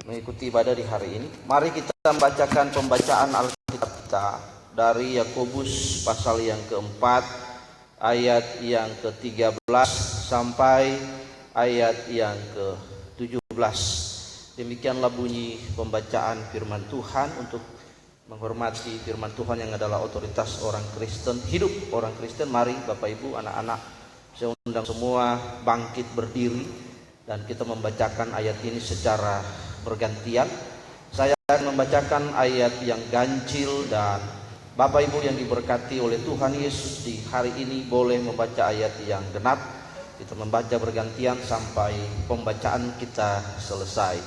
mengikuti ibadah di hari ini. Mari kita membacakan pembacaan Alkitab kita dari Yakobus pasal yang keempat ayat yang ke-13 sampai ayat yang ke-17. Demikianlah bunyi pembacaan firman Tuhan. Untuk menghormati firman Tuhan yang adalah otoritas orang Kristen, hidup orang Kristen, mari Bapak Ibu, anak-anak, saya undang semua bangkit berdiri dan kita membacakan ayat ini secara bergantian. Saya akan membacakan ayat yang ganjil dan Bapak Ibu yang diberkati oleh Tuhan Yesus di hari ini boleh membaca ayat yang genap. Kita membaca bergantian sampai pembacaan kita selesai.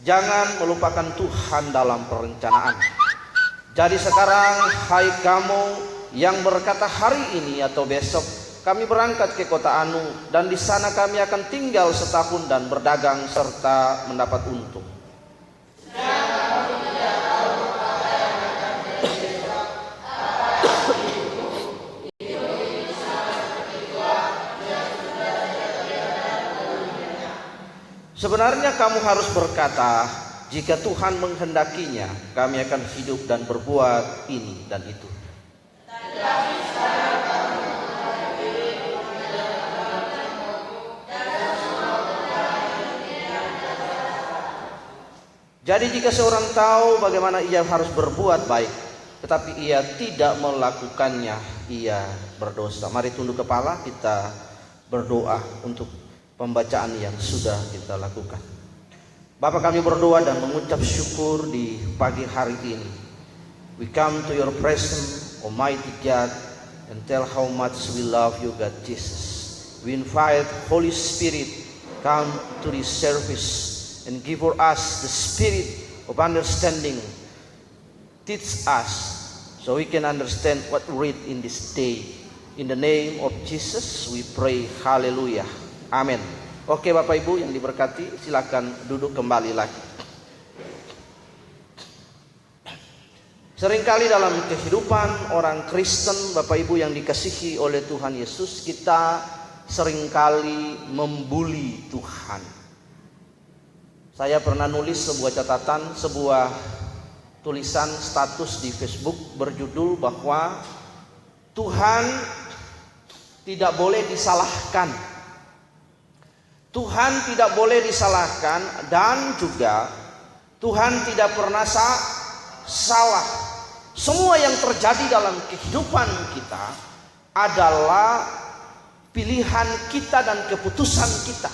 Jangan melupakan Tuhan dalam perencanaan. Jadi sekarang, hai kamu yang berkata hari ini atau besok kami berangkat ke kota Anu dan di sana kami akan tinggal setahun dan berdagang serta mendapat untung. Sebenarnya kamu harus berkata, jika Tuhan menghendakinya, kami akan hidup dan berbuat ini dan itu. Jadi jika seorang tahu bagaimana ia harus berbuat baik, tetapi ia tidak melakukannya, ia berdosa. Mari tunduk kepala, kita berdoa untuk pembacaan yang sudah kita lakukan. Bapa, kami berdoa dan mengucap syukur di pagi hari ini. We come to your presence, Almighty God, and tell how much we love you, God Jesus. We invite Holy Spirit, come to this service and give for us the spirit of understanding. Teach us so we can understand what we read in this day. In the name of Jesus we pray. Hallelujah. Amin. Oke Bapak Ibu yang diberkati, silakan duduk kembali lagi. Seringkali dalam kehidupan orang Kristen, Bapak Ibu yang dikasihi oleh Tuhan Yesus, kita seringkali membuli Tuhan. Saya pernah nulis sebuah catatan, sebuah tulisan status di Facebook berjudul bahwa Tuhan tidak boleh disalahkan. Tuhan tidak boleh disalahkan dan juga Tuhan tidak pernah salah. Semua yang terjadi dalam kehidupan kita adalah pilihan kita dan keputusan kita.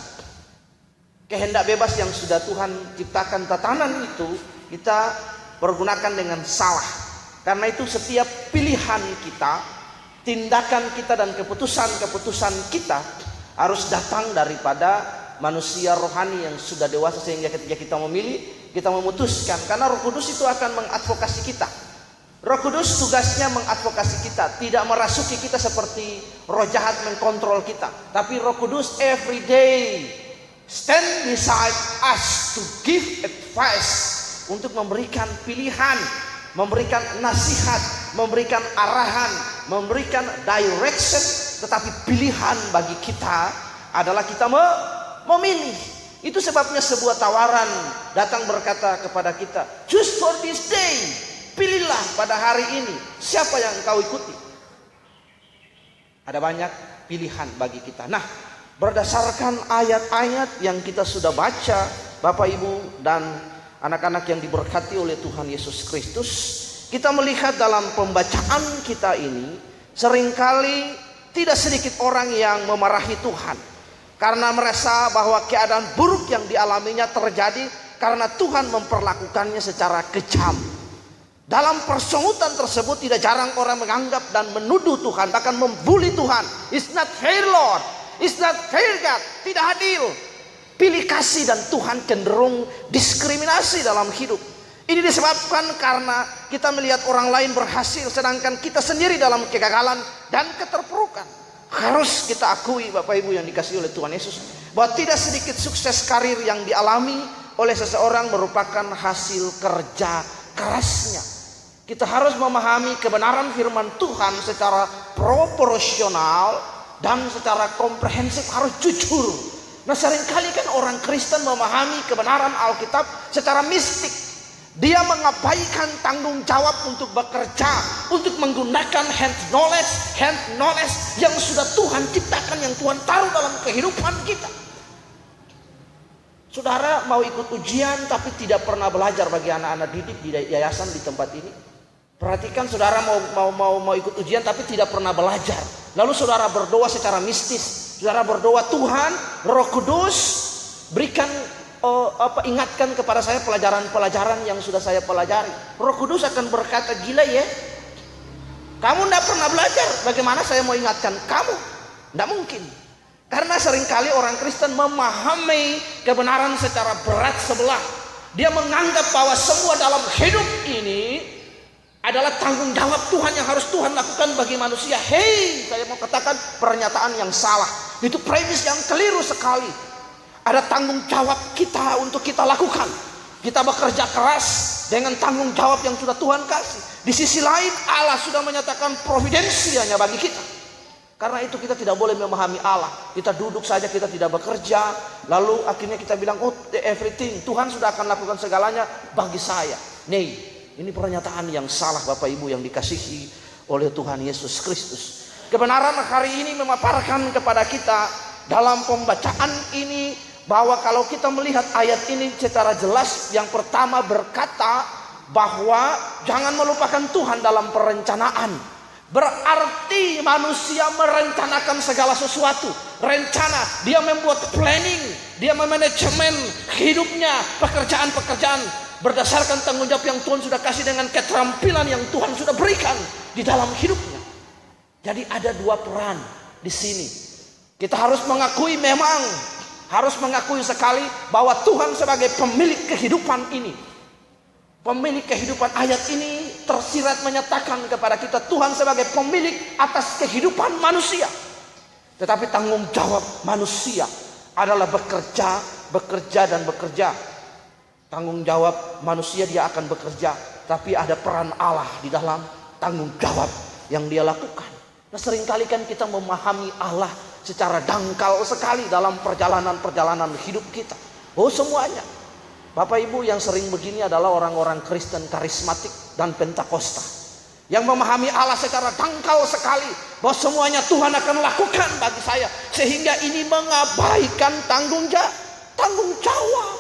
Kehendak bebas yang sudah Tuhan ciptakan tatanan itu kita pergunakan dengan salah. Karena itu setiap pilihan kita, tindakan kita dan keputusan-keputusan kita harus datang daripada manusia rohani yang sudah dewasa, sehingga ketika kita memilih, kita memutuskan. Karena Roh Kudus itu akan mengadvokasi kita. Roh Kudus tugasnya mengadvokasi kita, tidak merasuki kita seperti roh jahat mengkontrol kita. Tapi Roh Kudus every day stand beside us to give advice, untuk memberikan pilihan, memberikan nasihat, memberikan arahan, memberikan direction. Tetapi pilihan bagi kita adalah kita memilih. Itu sebabnya sebuah tawaran datang berkata kepada kita, choose for this day, pilihlah pada hari ini siapa yang kau ikuti. Ada banyak pilihan bagi kita. Nah, berdasarkan ayat-ayat yang kita sudah baca, Bapak Ibu dan anak-anak yang diberkati oleh Tuhan Yesus Kristus, kita melihat dalam pembacaan kita ini seringkali tidak sedikit orang yang memarahi Tuhan karena merasa bahwa keadaan buruk yang dialaminya terjadi karena Tuhan memperlakukannya secara kejam. Dalam persungutan tersebut tidak jarang orang menganggap dan menuduh Tuhan, bahkan membuli Tuhan. It's not fair Lord, it's not fair God, tidak adil. Pilih kasih dan Tuhan cenderung diskriminasi dalam hidup. Ini disebabkan karena kita melihat orang lain berhasil sedangkan kita sendiri dalam kegagalan dan keterpurukan. Harus kita akui Bapak Ibu yang dikasihi oleh Tuhan Yesus, bahwa tidak sedikit sukses karir yang dialami oleh seseorang merupakan hasil kerja kerasnya. Kita harus memahami kebenaran firman Tuhan secara proporsional dan secara komprehensif, harus jujur. Nah, seringkali kan orang Kristen memahami kebenaran Alkitab secara mistik. Dia mengabaikan tanggung jawab untuk bekerja, untuk menggunakan hand knowledge yang sudah Tuhan ciptakan, yang Tuhan taruh dalam kehidupan kita. Saudara mau ikut ujian tapi tidak pernah belajar bagi anak-anak didik di yayasan di tempat ini. Perhatikan, saudara mau ikut ujian tapi tidak pernah belajar. Lalu saudara berdoa secara mistis. Saudara berdoa, Tuhan, Roh Kudus, berikan ingatkan kepada saya pelajaran-pelajaran yang sudah saya pelajari. Roh Kudus akan berkata, gila ya, kamu tidak pernah belajar, bagaimana saya mau ingatkan kamu? Tidak mungkin. Karena seringkali orang Kristen memahami kebenaran secara berat sebelah. Dia menganggap bahwa semua dalam hidup ini adalah tanggung jawab Tuhan yang harus Tuhan lakukan bagi manusia. Hei, saya mau katakan pernyataan yang salah. Itu premis yang keliru sekali. Ada tanggung jawab kita untuk kita lakukan. Kita bekerja keras dengan tanggung jawab yang sudah Tuhan kasih. Di sisi lain Allah sudah menyatakan providensianya bagi kita. Karena itu kita tidak boleh memahami Allah. Kita duduk saja, kita tidak bekerja. Lalu akhirnya kita bilang, oh everything, Tuhan sudah akan lakukan segalanya bagi saya. Nih, ini pernyataan yang salah Bapak Ibu yang dikasihi oleh Tuhan Yesus Kristus. Kebenaran hari ini memaparkan kepada kita dalam pembacaan ini, bahwa kalau kita melihat ayat ini secara jelas, yang pertama berkata bahwa jangan melupakan Tuhan dalam perencanaan. Berarti manusia merencanakan segala sesuatu. Rencana, dia membuat planning, dia memanajemen hidupnya, pekerjaan-pekerjaan berdasarkan tanggung jawab yang Tuhan sudah kasih dengan keterampilan yang Tuhan sudah berikan di dalam hidupnya. Jadi ada dua peran di sini. Kita harus mengakui, memang harus mengakui sekali bahwa Tuhan sebagai pemilik kehidupan ini. Pemilik kehidupan, ayat ini tersirat menyatakan kepada kita Tuhan sebagai pemilik atas kehidupan manusia. Tetapi tanggung jawab manusia adalah bekerja dan bekerja. Tanggung jawab manusia, dia akan bekerja, tapi ada peran Allah di dalam tanggung jawab yang dia lakukan. Nah, seringkali kan kita memahami Allah secara dangkal sekali dalam perjalanan hidup kita. Oh, semuanya. Bapak Ibu, yang sering begini adalah orang-orang Kristen karismatik dan Pentakosta yang memahami Allah secara dangkal sekali, bahwa semuanya Tuhan akan lakukan bagi saya, sehingga ini mengabaikan tanggung jawab.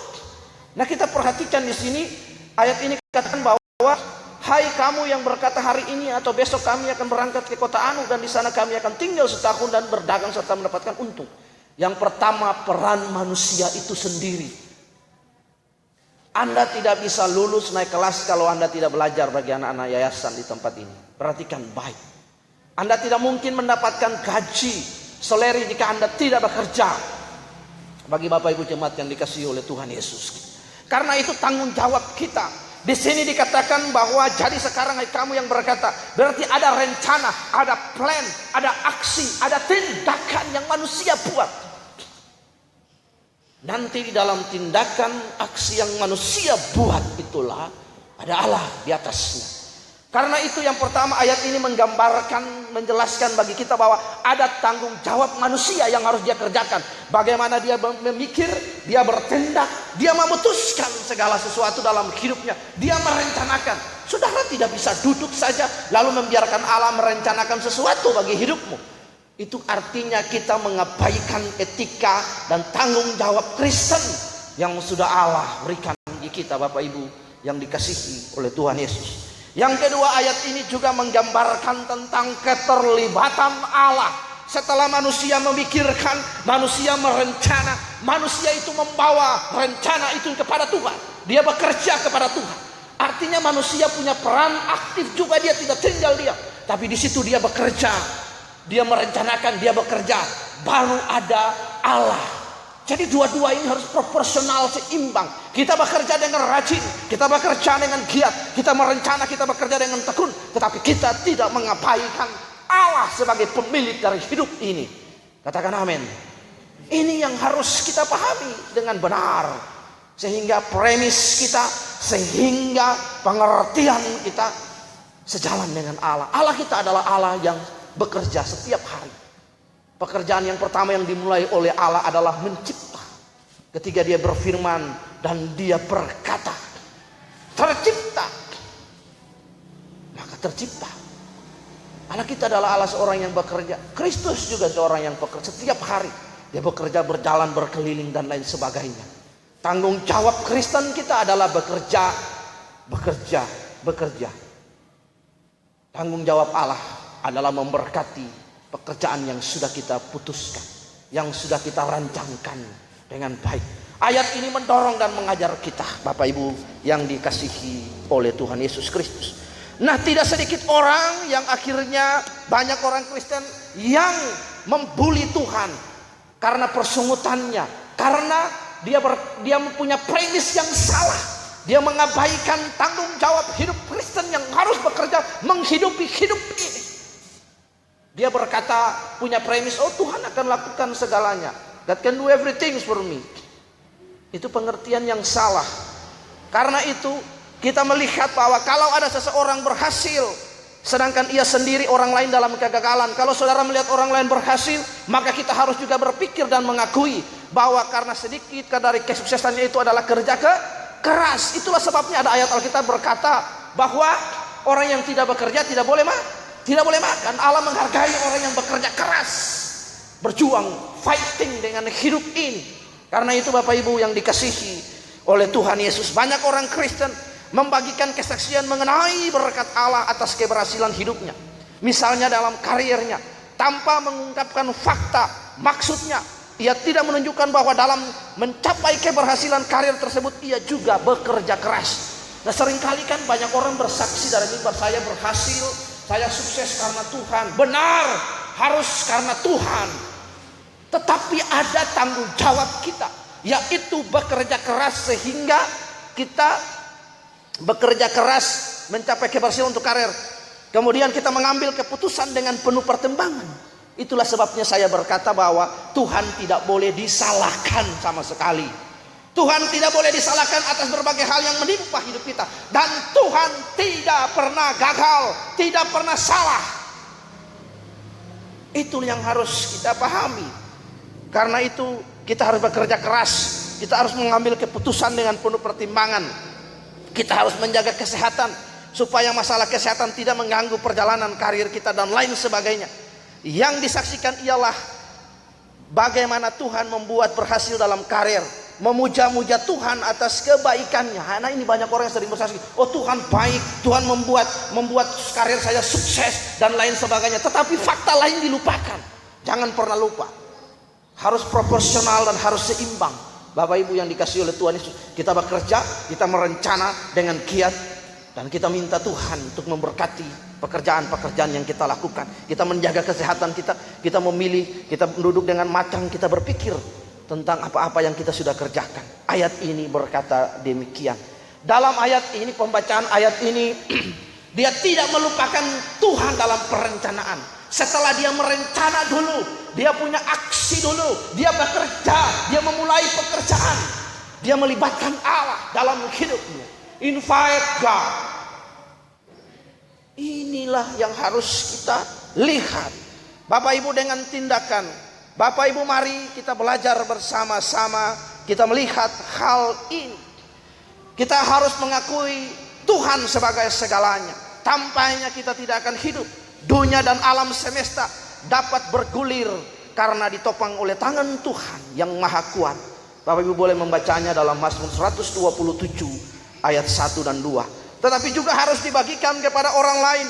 Nah, kita perhatikan di sini ayat ini katakan bahwa hai kamu yang berkata hari ini atau besok kami akan berangkat ke kota Anu dan di sana kami akan tinggal setahun dan berdagang serta mendapatkan untung. Yang pertama, peran manusia itu sendiri. Anda tidak bisa lulus naik kelas kalau Anda tidak belajar bagi anak-anak yayasan di tempat ini. Perhatikan baik. Anda tidak mungkin mendapatkan gaji seleri jika Anda tidak bekerja. Bagi Bapak Ibu jemaat yang dikasihi oleh Tuhan Yesus. Karena itu tanggung jawab kita. Di sini dikatakan bahwa jadi sekarang hai kamu yang berkata, berarti ada rencana, ada plan, ada aksi, ada tindakan yang manusia buat. Nanti di dalam tindakan aksi yang manusia buat itulah ada Allah di atasnya. Karena itu yang pertama ayat ini menggambarkan, menjelaskan bagi kita bahwa ada tanggung jawab manusia yang harus dia kerjakan. Bagaimana dia memikir, dia bertindak, dia memutuskan segala sesuatu dalam hidupnya. Dia merencanakan. Saudara tidak bisa duduk saja lalu membiarkan Allah merencanakan sesuatu bagi hidupmu. Itu artinya kita mengabaikan etika dan tanggung jawab Kristen yang sudah Allah berikan bagi kita, Bapak Ibu yang dikasihi oleh Tuhan Yesus. Yang kedua, ayat ini juga menggambarkan tentang keterlibatan Allah. Setelah manusia memikirkan, manusia merencana, manusia itu membawa rencana itu kepada Tuhan. Dia bekerja kepada Tuhan. Artinya manusia punya peran aktif juga, dia tidak tinggal diam. Tapi di situ dia bekerja. Dia merencanakan, dia bekerja, baru ada Allah. Jadi dua-dua ini harus proporsional, seimbang. Kita bekerja dengan rajin, kita bekerja dengan giat, kita merencana, kita bekerja dengan tekun. Tetapi kita tidak mengabaikan Allah sebagai pemilik dari hidup ini. Katakan amin. Ini yang harus kita pahami dengan benar. Sehingga premis kita, sehingga pengertian kita sejalan dengan Allah. Allah kita adalah Allah yang bekerja setiap hari. Pekerjaan yang pertama yang dimulai oleh Allah adalah mencipta. ketika dia berfirman dan dia berkata, tercipta, maka tercipta. Allah kita adalah Allah seorang yang bekerja. Kristus juga seorang yang bekerja. Setiap hari dia bekerja, berjalan, berkeliling dan lain sebagainya. Tanggung jawab Kristen kita adalah bekerja. Tanggung jawab Allah adalah memberkati pekerjaan yang sudah kita putuskan, yang sudah kita rancangkan dengan baik. Ayat ini mendorong dan mengajar kita, Bapak Ibu yang dikasihi oleh Tuhan Yesus Kristus. Nah, tidak sedikit orang yang akhirnya, banyak orang Kristen yang membuli Tuhan karena persungutannya, karena dia mempunyai premis yang salah. Dia mengabaikan tanggung jawab hidup Kristen yang harus bekerja menghidupi hidup ini. Dia berkata, punya premis, oh Tuhan akan lakukan segalanya. God can do everything for me. Itu pengertian yang salah. Karena itu kita melihat bahwa kalau ada seseorang berhasil, sedangkan ia sendiri orang lain dalam kegagalan. Kalau saudara melihat orang lain berhasil, maka kita harus juga berpikir dan mengakui bahwa karena sedikit dari kesuksesannya itu adalah kerja keras. Itulah sebabnya ada ayat Alkitab berkata bahwa orang yang tidak bekerja tidak boleh makan. Allah menghargai orang yang bekerja keras, berjuang, fighting dengan hidup ini. Karena itu Bapak Ibu yang dikasihi oleh Tuhan Yesus, banyak orang Kristen membagikan kesaksian mengenai berkat Allah atas keberhasilan hidupnya. Misalnya dalam karirnya, tanpa mengungkapkan fakta. Maksudnya ia tidak menunjukkan bahwa dalam mencapai keberhasilan karir tersebut ia juga bekerja keras. Nah, seringkali kan banyak orang bersaksi dari mimbar, saya berhasil, saya sukses karena Tuhan. Benar, harus karena Tuhan. Tetapi ada tanggung jawab kita, yaitu bekerja keras sehingga kita bekerja keras mencapai keberhasilan untuk karir. Kemudian kita mengambil keputusan dengan penuh pertimbangan. Itulah sebabnya saya berkata bahwa Tuhan tidak boleh disalahkan sama sekali. Tuhan tidak boleh disalahkan atas berbagai hal yang menimpa hidup kita. Dan Tuhan tidak pernah gagal, tidak pernah salah. Itu yang harus kita pahami. Karena itu kita harus bekerja keras. Kita harus mengambil keputusan dengan penuh pertimbangan. Kita harus menjaga kesehatan supaya masalah kesehatan tidak mengganggu perjalanan karir kita dan lain sebagainya. Yang disaksikan ialah bagaimana Tuhan membuat berhasil dalam karir, memuja-muja Tuhan atas kebaikannya. Nah, ini banyak orang yang sering bersaksi, oh Tuhan baik, Tuhan membuat karir saya sukses dan lain sebagainya. Tetapi fakta lain dilupakan. Jangan pernah lupa, harus proporsional dan harus seimbang. Bapak Ibu yang dikasihi oleh Tuhan Yesus, kita bekerja, kita merencana dengan giat, dan kita minta Tuhan untuk memberkati pekerjaan-pekerjaan yang kita lakukan. Kita menjaga kesehatan kita, kita memilih, kita duduk dengan matang, kita berpikir tentang apa-apa yang kita sudah kerjakan. Ayat ini berkata demikian. Dalam ayat ini, pembacaan ayat ini, dia tidak melupakan Tuhan dalam perencanaan. Setelah dia merencana dulu, dia punya aksi dulu, dia bekerja, dia memulai pekerjaan, dia melibatkan Allah dalam hidupnya. Invite God. Inilah yang harus kita lihat, Bapak Ibu, dengan tindakan. Bapak Ibu, mari kita belajar bersama-sama, kita melihat hal ini. Kita harus mengakui Tuhan sebagai segalanya. Tampaknya kita tidak akan hidup. Dunia dan alam semesta dapat bergulir karena ditopang oleh tangan Tuhan yang maha kuat. Bapak Ibu boleh membacanya dalam Mazmur 127 ayat 1 dan 2. Tetapi juga harus dibagikan kepada orang lain.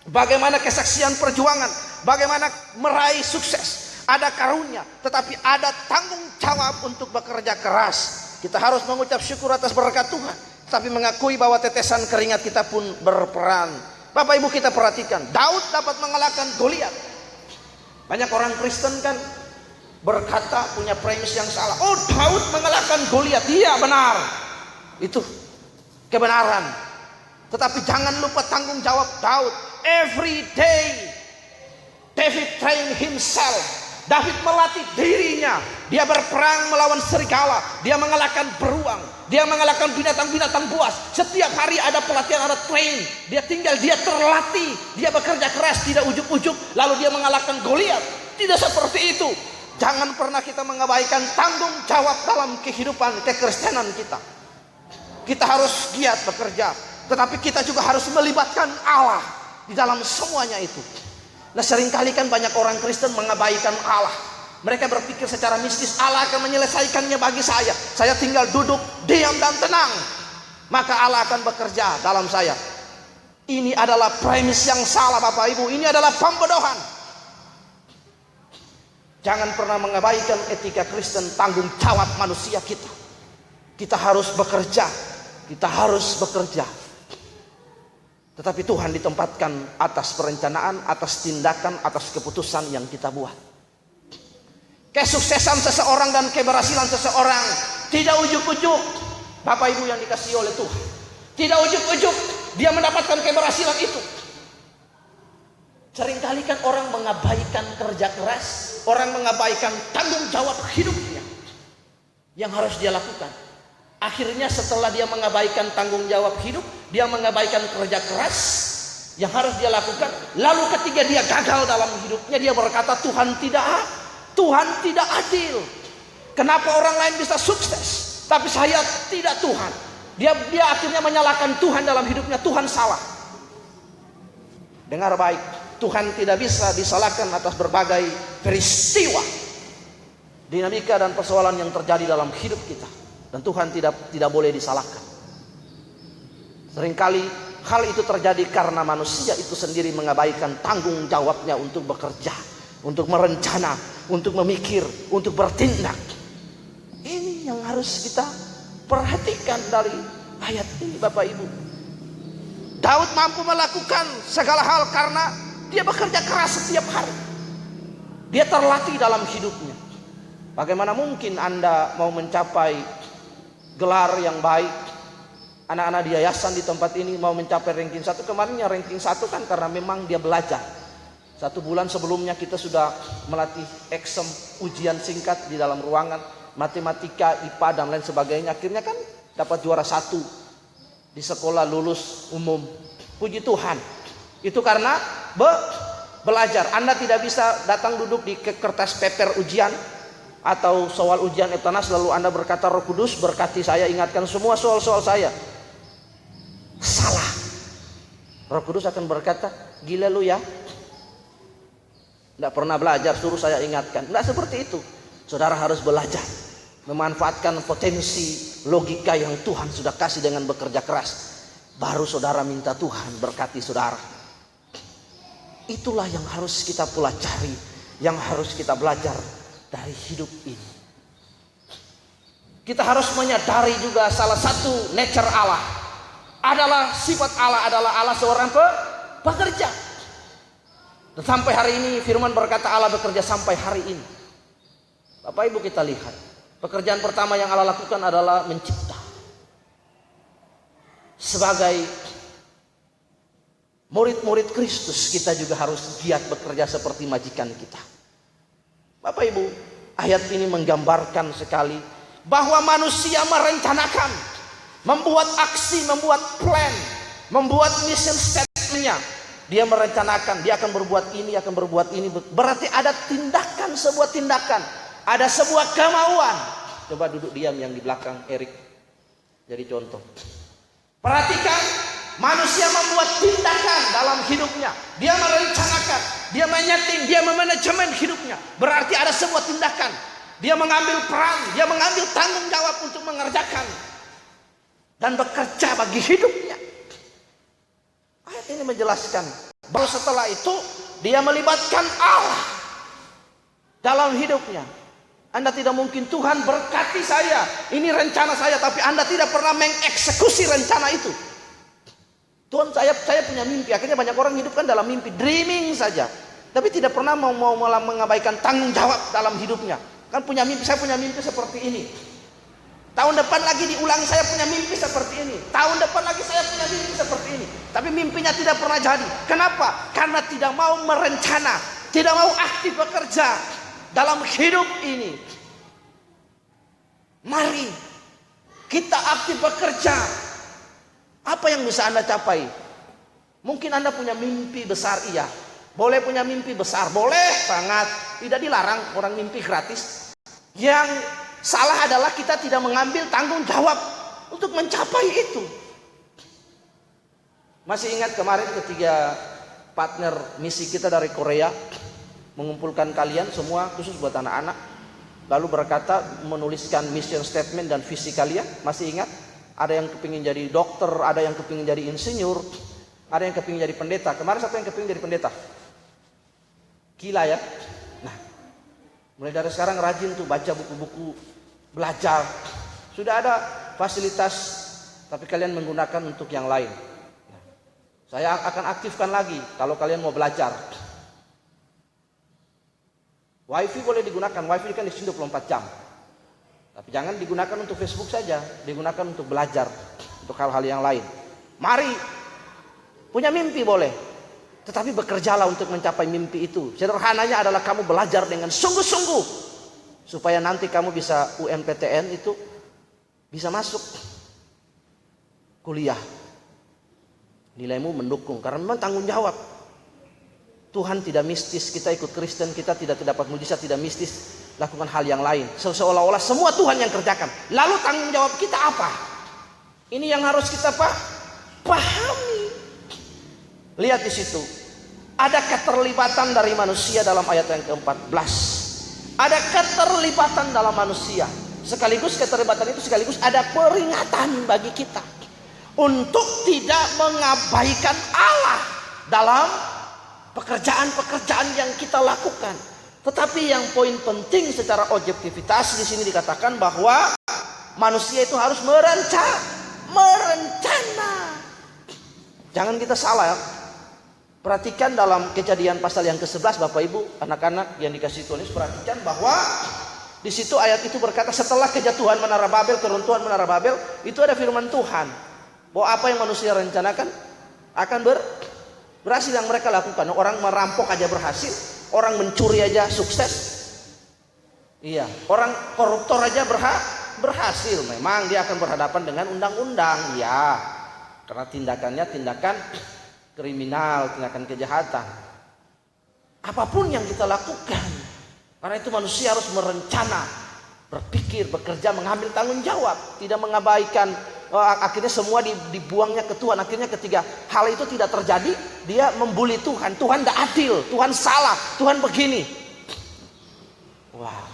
Bagaimana kesaksian perjuangan, bagaimana meraih sukses. Ada karunia, tetapi ada tanggung jawab untuk bekerja keras. Kita harus mengucap syukur atas berkat Tuhan, tapi mengakui bahwa tetesan keringat kita pun berperan. Bapak Ibu, kita perhatikan, Daud dapat mengalahkan Goliat. Banyak orang Kristen kan berkata, punya premis yang salah. Oh, Daud mengalahkan Goliat. Iya, benar. Itu kebenaran. Tetapi jangan lupa tanggung jawab Daud. Every day David train himself. David melatih dirinya. Dia berperang melawan serigala, dia mengalahkan beruang, dia mengalahkan binatang-binatang buas. Setiap hari ada pelatihan, ada train. Dia terlatih, dia bekerja keras, tidak ujuk-ujuk lalu dia mengalahkan Goliat. Tidak seperti itu. Jangan pernah kita mengabaikan tanggung jawab dalam kehidupan kekristenan kita. Kita harus giat bekerja, tetapi kita juga harus melibatkan Allah di dalam semuanya itu. Nah, seringkali kan banyak orang Kristen mengabaikan Allah. Mereka berpikir secara mistis, Allah akan menyelesaikannya bagi saya. Saya tinggal duduk, diam dan tenang, maka Allah akan bekerja dalam saya. Ini adalah premis yang salah, Bapak Ibu. Ini adalah pembodohan. Jangan pernah mengabaikan etika Kristen, tanggung jawab manusia kita. Kita harus bekerja. Kita harus bekerja. Tetapi Tuhan ditempatkan atas perencanaan, atas tindakan, atas keputusan yang kita buat. Kesuksesan seseorang dan keberhasilan seseorang tidak ujuk-ujuk, Bapak Ibu yang dikasihi oleh Tuhan. Tidak ujuk-ujuk dia mendapatkan keberhasilan itu. Seringkali kan orang mengabaikan kerja keras, orang mengabaikan tanggung jawab hidupnya yang harus dia lakukan. Akhirnya setelah dia mengabaikan tanggung jawab hidup, dia mengabaikan kerja keras yang harus dia lakukan. Lalu ketika dia gagal dalam hidupnya, dia berkata, Tuhan tidak adil. Kenapa orang lain bisa sukses, tapi saya tidak, Tuhan? Dia akhirnya menyalahkan Tuhan dalam hidupnya. Tuhan salah. Dengar baik. Tuhan tidak bisa disalahkan atas berbagai peristiwa, dinamika dan persoalan yang terjadi dalam hidup kita. Dan Tuhan tidak boleh disalahkan. Seringkali hal itu terjadi karena manusia itu sendiri mengabaikan tanggung jawabnya untuk bekerja, untuk merencana, untuk memikir, untuk bertindak. Ini yang harus kita perhatikan dari ayat ini, Bapak Ibu. Daud mampu melakukan segala hal karena dia bekerja keras setiap hari. Dia terlatih dalam hidupnya. Bagaimana mungkin Anda mau mencapai gelar yang baik? Anak-anak di yayasan di tempat ini mau mencapai ranking 1. Kemarinnya ranking 1 kan karena memang dia belajar. 1 bulan sebelumnya kita sudah melatih exam, ujian singkat di dalam ruangan, matematika, IPA dan lain sebagainya. Akhirnya kan dapat juara 1 di sekolah, lulus umum. Puji Tuhan. Itu karena belajar. Anda tidak bisa datang duduk di kertas paper ujian atau soal ujian Eptanas lalu Anda berkata, Roh Kudus berkati saya, ingatkan semua soal-soal saya. Salah. Roh Kudus akan berkata, gila lu ya, tidak pernah belajar, suruh saya ingatkan. Tidak seperti itu. Saudara harus belajar, memanfaatkan potensi logika yang Tuhan sudah kasih dengan bekerja keras. Baru saudara minta Tuhan berkati saudara. Itulah yang harus kita pelajari, yang harus kita belajar dari hidup ini. Kita harus menyadari juga salah satu nature Allah adalah sifat Allah adalah Allah seorang pekerja. Dan sampai hari ini firman berkata Allah bekerja sampai hari ini. Bapak Ibu kita lihat, pekerjaan pertama yang Allah lakukan adalah mencipta. Sebagai murid-murid Kristus, kita juga harus giat bekerja seperti majikan kita. Bapak Ibu, ayat ini menggambarkan sekali bahwa manusia merencanakan, membuat aksi, membuat plan, membuat mission statement-nya. Dia merencanakan, dia akan berbuat ini, akan berbuat ini. Berarti ada tindakan, sebuah tindakan, ada sebuah kemauan. Coba duduk diam yang di belakang, Erik. Jadi contoh. Perhatikan, manusia membuat tindakan dalam hidupnya. Dia merencanakan, dia menyeting, dia memanajemen hidupnya. Berarti ada sebuah tindakan. Dia mengambil peran, dia mengambil tanggung jawab untuk mengerjakan dan bekerja bagi hidupnya. Ayat ini menjelaskan bahwa setelah itu dia melibatkan Allah dalam hidupnya. Anda tidak mungkin, Tuhan berkati saya, ini rencana saya, tapi Anda tidak pernah mengeksekusi rencana itu. Tuhan, saya punya mimpi. Akhirnya banyak orang hidup kan dalam mimpi, dreaming saja, tapi tidak pernah mau mengabaikan tanggung jawab dalam hidupnya. Kan punya mimpi, saya punya mimpi seperti ini. Tahun depan lagi diulangi, saya punya mimpi seperti ini. Tahun depan lagi saya punya mimpi seperti ini. Tapi mimpinya tidak pernah jadi. Kenapa? Karena tidak mau merencana, tidak mau aktif bekerja dalam hidup ini. Mari kita aktif bekerja. Apa yang bisa Anda capai? Mungkin Anda punya mimpi besar, iya. Boleh punya mimpi besar, boleh sangat. Tidak dilarang orang mimpi gratis. Yang salah adalah kita tidak mengambil tanggung jawab untuk mencapai itu. Masih ingat kemarin ketika partner misi kita dari Korea mengumpulkan kalian semua khusus buat anak-anak, lalu berkata menuliskan mission statement dan visi kalian. Masih ingat? Ada yang kepingin jadi dokter, ada yang kepingin jadi insinyur, ada yang kepingin jadi pendeta. Kemarin siapa yang kepingin jadi pendeta? Gila ya. Nah, mulai dari sekarang rajin tuh baca buku-buku, belajar. Sudah ada fasilitas, tapi kalian menggunakan untuk yang lain. Nah, saya akan aktifkan lagi kalau kalian mau belajar. Wifi boleh digunakan, wifi kan di sini 24 jam. Tapi jangan digunakan untuk Facebook saja, digunakan untuk belajar, untuk hal-hal yang lain. Mari, punya mimpi boleh, tetapi bekerjalah untuk mencapai mimpi itu. Sederhananya adalah kamu belajar dengan sungguh-sungguh, supaya nanti kamu bisa UMPTN itu bisa masuk kuliah. Nilaimu mendukung, karena memang tanggung jawab. Tuhan tidak mistis, kita ikut Kristen, kita tidak dapat mujizat, tidak mistis. Lakukan hal yang lain, seolah-olah semua Tuhan yang kerjakan. Lalu tanggung jawab kita apa? Ini yang harus kita pahami. Lihat di situ, ada keterlibatan dari manusia dalam ayat yang ke-14. Ada keterlibatan dalam manusia. Sekaligus keterlibatan itu sekaligus ada peringatan bagi kita untuk tidak mengabaikan Allah dalam pekerjaan-pekerjaan yang kita lakukan. Tetapi yang poin penting secara objektivitas di sini dikatakan bahwa manusia itu harus merencana. Jangan kita salah. Perhatikan dalam Kejadian pasal yang ke-11, Bapak Ibu, anak-anak yang dikasih tulis, perhatikan bahwa di situ ayat itu berkata setelah kejatuhan Menara Babel, keruntuhan Menara Babel, itu ada firman Tuhan bahwa apa yang manusia rencanakan akan berhasil yang mereka lakukan. Orang merampok aja berhasil, orang mencuri aja sukses. Iya, orang koruptor aja berhasil. Memang dia akan berhadapan dengan undang-undang, ya, karena tindakannya tindakan kriminal, tindakan kejahatan. Apapun yang kita lakukan, karena itu manusia harus merencana, berpikir, bekerja, mengambil tanggung jawab, tidak mengabaikan. Akhirnya semua dibuangnya ke Tuhan. Akhirnya ketika hal itu tidak terjadi, dia membuli Tuhan. Tuhan tidak adil, Tuhan salah, Tuhan begini. Wah,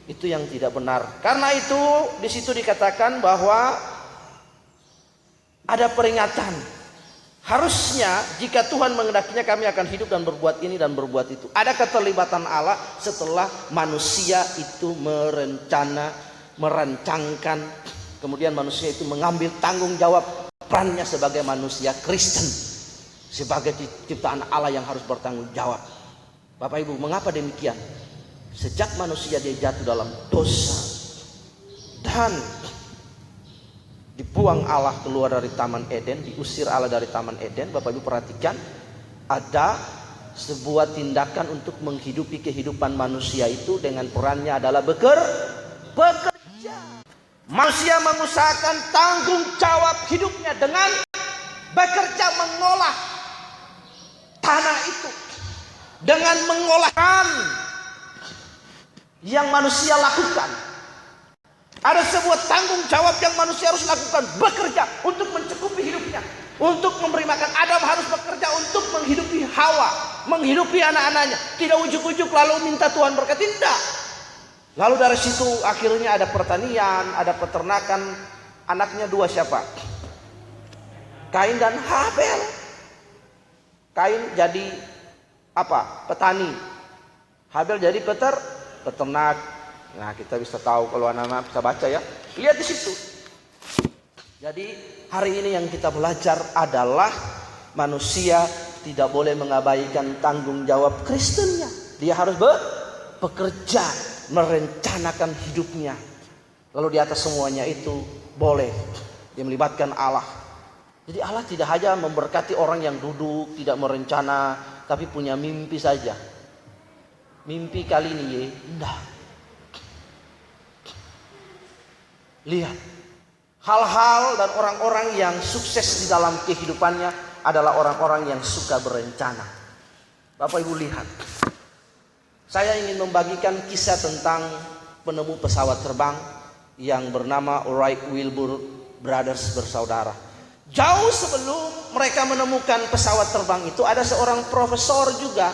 itu yang tidak benar. Karena itu di situ dikatakan bahwa ada peringatan. Harusnya jika Tuhan menghendakinya kami akan hidup dan berbuat ini dan berbuat itu. Ada keterlibatan Allah setelah manusia itu merancangkan. Kemudian manusia itu mengambil tanggung jawab perannya sebagai manusia Kristen, sebagai ciptaan Allah yang harus bertanggung jawab. Bapak Ibu, mengapa demikian? Sejak manusia dia jatuh dalam dosa dan dibuang Allah keluar dari Taman Eden, diusir Allah dari Taman Eden, Bapak Ibu perhatikan, ada sebuah tindakan untuk menghidupi kehidupan manusia itu dengan perannya adalah bekerja. Manusia mengusahakan tanggung jawab hidupnya dengan bekerja, mengolah tanah itu, dengan mengolahkan yang manusia lakukan. Ada sebuah tanggung jawab yang manusia harus lakukan, bekerja untuk mencukupi hidupnya, untuk memberi makan. Adam harus bekerja untuk menghidupi Hawa, menghidupi anak-anaknya. Tidak ujuk-ujuk lalu minta Tuhan berkati, tidak. Lalu dari situ akhirnya ada pertanian, ada peternakan. Anaknya dua siapa? Kain dan Habel. Kain jadi apa? Petani. Habel jadi peternak. Nah, kita bisa tahu kalau anak-anak bisa baca ya. Lihat di situ. Jadi hari ini yang kita belajar adalah manusia tidak boleh mengabaikan tanggung jawab Kristennya. Dia harus bekerja, merencanakan hidupnya. Lalu di atas semuanya itu boleh dia melibatkan Allah. Jadi Allah tidak hanya memberkati orang yang duduk tidak merencana, tapi punya mimpi saja. Mimpi kali ini ya, enggak. Lihat hal-hal dan orang-orang yang sukses di dalam kehidupannya, adalah orang-orang yang suka berencana. Bapak Ibu lihat, saya ingin membagikan kisah tentang penemu pesawat terbang yang bernama Wright Wilbur Brothers bersaudara. Jauh sebelum mereka menemukan pesawat terbang itu, ada seorang profesor juga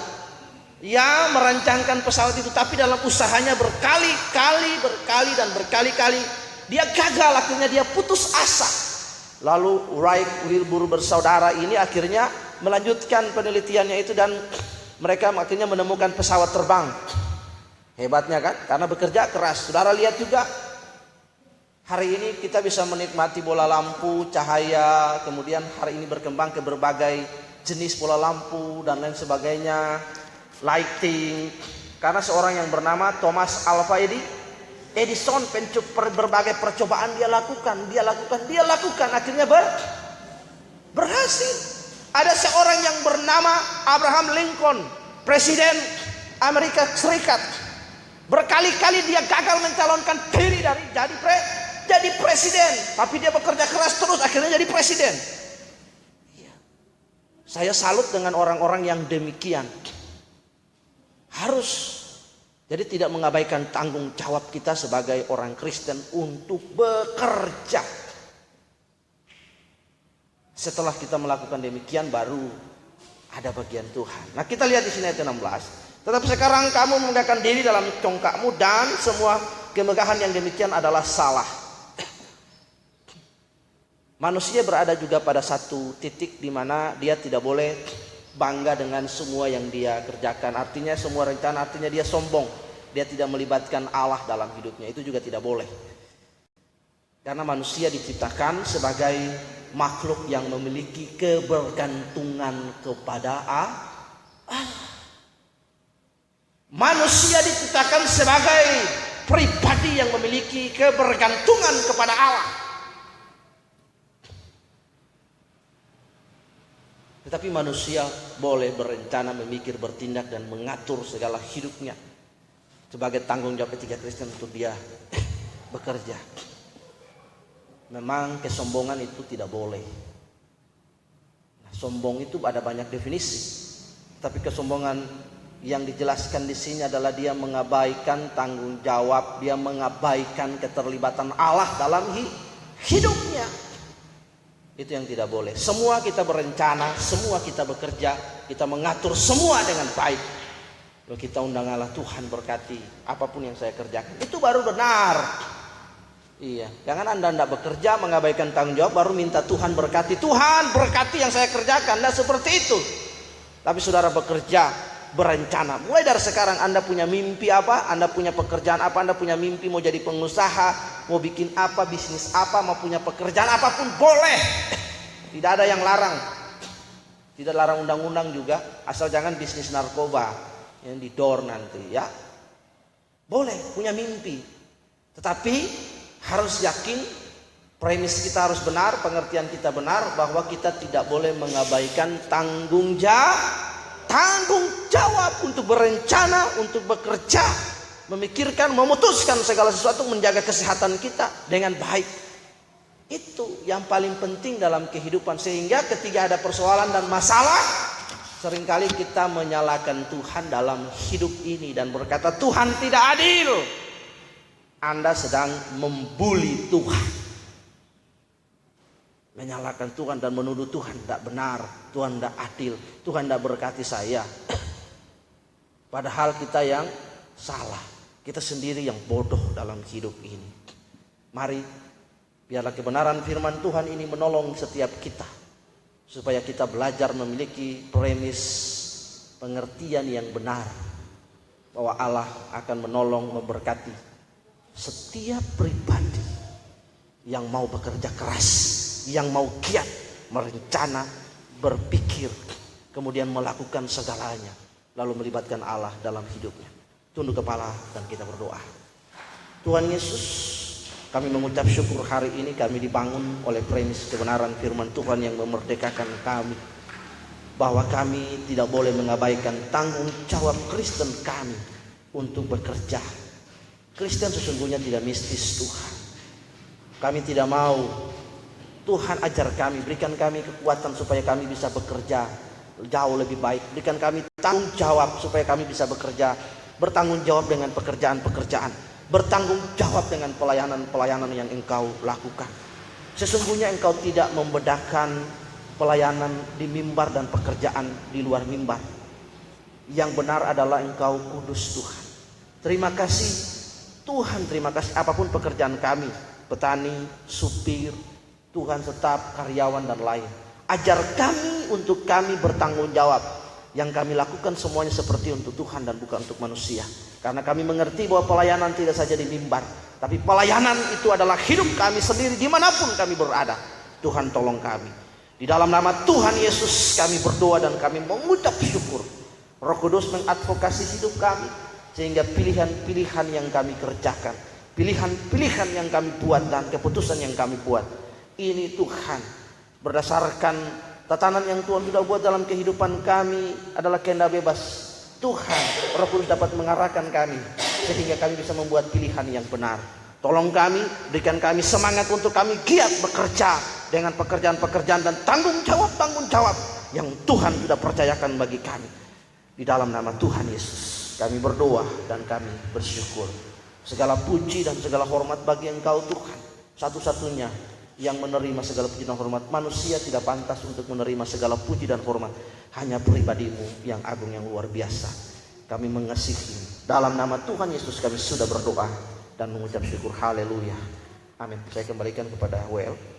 yang merancangkan pesawat itu, tapi dalam usahanya berkali-kali dia gagal, akhirnya dia putus asa. Lalu Wright Wilbur bersaudara ini akhirnya melanjutkan penelitiannya itu dan mereka akhirnya menemukan pesawat terbang. Hebatnya kan? Karena bekerja keras. Saudara lihat juga, hari ini kita bisa menikmati bola lampu, cahaya, kemudian hari ini berkembang ke berbagai jenis bola lampu dan lain sebagainya, lighting. Karena seorang yang bernama Thomas Alva Edison, berbagai percobaan dia lakukan, akhirnya berhasil. Ada seorang yang bernama Abraham Lincoln, Presiden Amerika Serikat. Berkali-kali dia gagal mencalonkan diri dari jadi presiden, tapi dia bekerja keras terus, akhirnya jadi presiden. Saya salut dengan orang-orang yang demikian. Jadi tidak mengabaikan tanggung jawab kita sebagai orang Kristen untuk bekerja. Setelah kita melakukan demikian, baru ada bagian Tuhan. Nah, kita lihat di sini ayat 16. Tetapi sekarang kamu memegahkan diri dalam congkakmu, dan semua kemegahan yang demikian adalah salah. Manusia berada juga pada satu titik di mana dia tidak boleh bangga dengan semua yang dia kerjakan. Artinya semua rencana, artinya dia sombong. Dia tidak melibatkan Allah dalam hidupnya. Itu juga tidak boleh. Karena manusia diciptakan sebagai makhluk yang memiliki kebergantungan kepada Allah. Manusia diciptakan sebagai pribadi yang memiliki kebergantungan kepada Allah. Tetapi manusia boleh berencana, memikir, bertindak, dan mengatur segala hidupnya sebagai tanggung jawab ketiga Kristen untuk dia bekerja. Memang kesombongan itu tidak boleh. Nah, sombong itu ada banyak definisi. Tapi kesombongan yang dijelaskan di sini adalah dia mengabaikan tanggung jawab, dia mengabaikan keterlibatan Allah dalam hidupnya. Itu yang tidak boleh. Semua kita berencana, semua kita bekerja, kita mengatur semua dengan baik. Lalu kita undang Allah, Tuhan berkati apapun yang saya kerjakan. Itu baru benar. Iya, jangan Anda tidak bekerja, mengabaikan tanggung jawab, baru minta Tuhan berkati. Tuhan berkati yang saya kerjakan. Tidak seperti itu. Tapi saudara bekerja, berencana. Mulai dari sekarang Anda punya mimpi apa, Anda punya pekerjaan apa, Anda punya mimpi mau jadi pengusaha, mau bikin apa, bisnis apa, mau punya pekerjaan apapun boleh. Tidak ada yang larang. Tidak larang undang-undang juga, asal jangan bisnis narkoba yang didor nanti ya. Boleh punya mimpi. Tetapi harus yakin, premis kita harus benar, pengertian kita benar, bahwa kita tidak boleh mengabaikan tanggung jawab untuk berencana, untuk bekerja, memikirkan, memutuskan segala sesuatu, menjaga kesehatan kita dengan baik. Itu yang paling penting dalam kehidupan. Sehingga ketika ada persoalan dan masalah, seringkali kita menyalahkan Tuhan dalam hidup ini dan berkata Tuhan tidak adil. Anda sedang membuli Tuhan, menyalahkan Tuhan dan menuduh Tuhan tidak benar, Tuhan tidak adil, Tuhan tidak berkati saya. Padahal kita yang salah, kita sendiri yang bodoh dalam hidup ini. Mari biarlah kebenaran firman Tuhan ini menolong setiap kita, supaya kita belajar memiliki premis pengertian yang benar, bahwa Allah akan menolong, memberkati setiap pribadi yang mau bekerja keras, yang mau giat merencana, berpikir, kemudian melakukan segalanya, lalu melibatkan Allah dalam hidupnya. Tunduk kepala dan kita berdoa. Tuhan Yesus, kami mengucap syukur hari ini kami dibangun oleh premis kebenaran firman Tuhan yang memerdekakan kami, bahwa kami tidak boleh mengabaikan tanggung jawab Kristen kami untuk bekerja. Kristen sesungguhnya tidak mistis Tuhan. Kami tidak mau Tuhan ajar kami, berikan kami kekuatan supaya kami bisa bekerja jauh lebih baik. Berikan kami tanggung jawab supaya kami bisa bekerja, bertanggung jawab dengan pekerjaan-pekerjaan, bertanggung jawab dengan pelayanan-pelayanan yang Engkau lakukan. Sesungguhnya Engkau tidak membedakan pelayanan di mimbar dan pekerjaan di luar mimbar. Yang benar adalah Engkau kudus Tuhan. Terima kasih Tuhan, terima kasih apapun pekerjaan kami, petani, supir, Tuhan tetap karyawan dan lain. Ajar kami untuk kami bertanggung jawab. Yang kami lakukan semuanya seperti untuk Tuhan dan bukan untuk manusia. Karena kami mengerti bahwa pelayanan tidak saja di mimbar, tapi pelayanan itu adalah hidup kami sendiri dimanapun kami berada. Tuhan tolong kami. Di dalam nama Tuhan Yesus kami berdoa dan kami mengucap syukur. Roh Kudus mengadvokasi hidup kami, sehingga pilihan-pilihan yang kami kerjakan, pilihan-pilihan yang kami buat dan keputusan yang kami buat, ini Tuhan berdasarkan tatanan yang Tuhan sudah buat dalam kehidupan kami adalah kehendak bebas. Tuhan, Roh Kudus dapat mengarahkan kami sehingga kami bisa membuat pilihan yang benar. Tolong kami, berikan kami semangat untuk kami giat bekerja dengan pekerjaan-pekerjaan dan tanggung jawab yang Tuhan sudah percayakan bagi kami. Di dalam nama Tuhan Yesus kami berdoa dan kami bersyukur. Segala puji dan segala hormat bagi Engkau Tuhan, satu-satunya yang menerima segala puji dan hormat. Manusia tidak pantas untuk menerima segala puji dan hormat, hanya pribadi-Mu yang agung, yang luar biasa. Kami mengasihi. Dalam nama Tuhan Yesus kami sudah berdoa dan mengucap syukur. Haleluya. Amin. Saya kembalikan kepada WL.